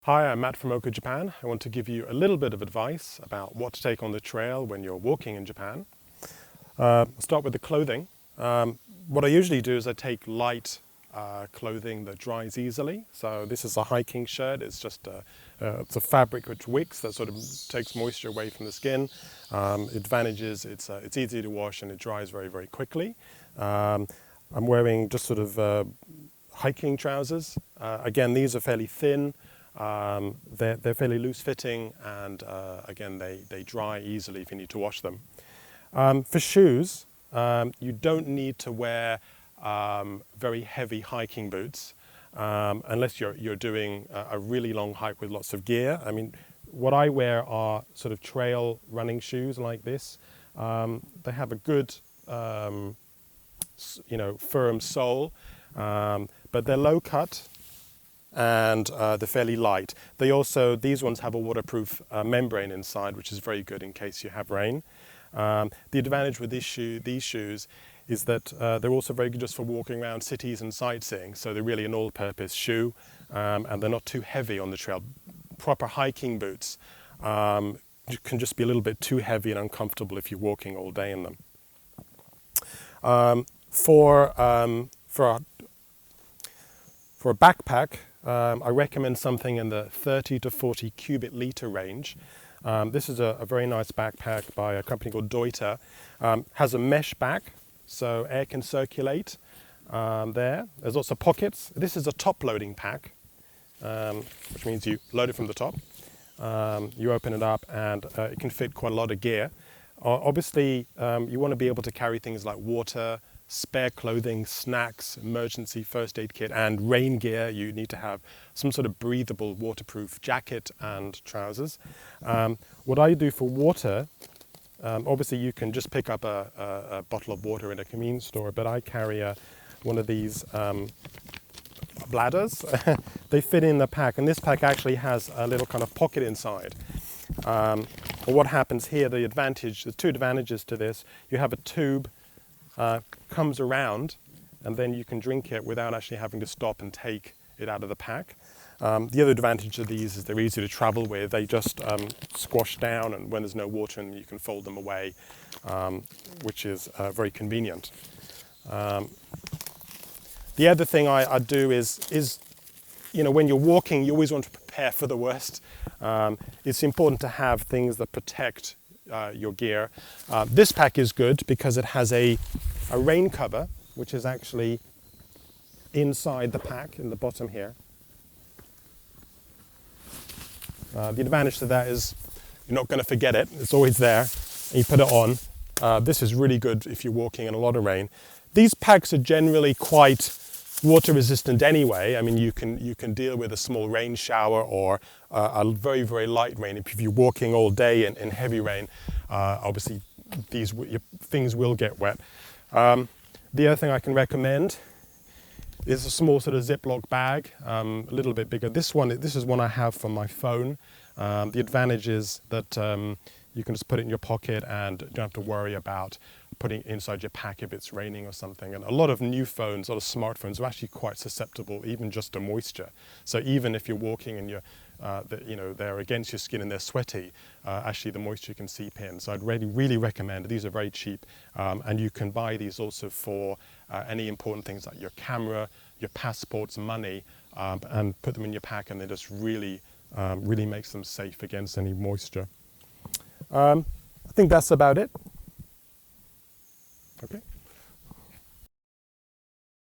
Hi, I'm Matt from Oka, Japan. I want to give you a little bit of advice about what to take on the trail when you're walking in Japan. I'll start with the clothing. What I usually do is I take light clothing that dries easily. So this is a hiking shirt. It's just it's a fabric which wicks, that sort of takes moisture away from the skin. Advantages, it's easy to wash and it dries very, very quickly. I'm wearing just sort of hiking trousers. Again, these are fairly thin. They're fairly loose fitting, and again they dry easily if you need to wash them. For shoes, you don't need to wear very heavy hiking boots unless you're doing a really long hike with lots of gear. I mean, what I wear are sort of trail running shoes like this. They have a good firm sole, but they're low cut and they're fairly light. These ones have a waterproof membrane inside, which is very good in case you have rain. The advantage with these shoes is that they're also very good just for walking around cities and sightseeing. So they're really an all-purpose shoe, and they're not too heavy on the trail. Proper hiking boots can just be a little bit too heavy and uncomfortable if you're walking all day in them. For a backpack, I recommend something in the 30 to 40 cubic litre range. This is a very nice backpack by a company called Deuter. Has a mesh back, so air can circulate there. There's also pockets. This is a top-loading pack, which means you load it from the top. You open it up and it can fit quite a lot of gear. Obviously, you want to be able to carry things like water, spare clothing, snacks, emergency first aid kit, and rain gear. You need to have some sort of breathable, waterproof jacket and trousers. What I do for water, obviously you can just pick up a bottle of water in a convenience store, but I carry one of these bladders. They fit in the pack, and this pack actually has a little kind of pocket inside. What happens here, there's two advantages to this. You have a tube comes around, and then you can drink it without actually having to stop and take it out of the pack. The other advantage of these is they're easy to travel with. They just squash down, and when there's no water in them, you can fold them away, which is very convenient. The other thing I do is when you're walking, you always want to prepare for the worst. It's important to have things that protect your gear. This pack is good because it has a rain cover, which is actually inside the pack in the bottom here. The advantage to that is you're not going to forget it. It's always there, and you put it on. This is really good if you're walking in a lot of rain. These packs are generally quite water resistant anyway. I mean, you can deal with a small rain shower or a very, very light rain. If you're walking all day in heavy rain, obviously things will get wet. The other thing I can recommend is a small sort of Ziploc bag, a little bit bigger. This is one I have for my phone. The advantage is that you can just put it in your pocket and you don't have to worry about putting it inside your pack if it's raining or something. And a lot of new phones, a lot of smartphones are actually quite susceptible even just to moisture. So even if you're walking and they're against your skin and they're sweaty, actually the moisture can seep in. So I'd really recommend, these are very cheap, and you can buy these also for any important things like your camera, your passports, money, and put them in your pack, and they just really makes them safe against any moisture. I think that's about it. Okay.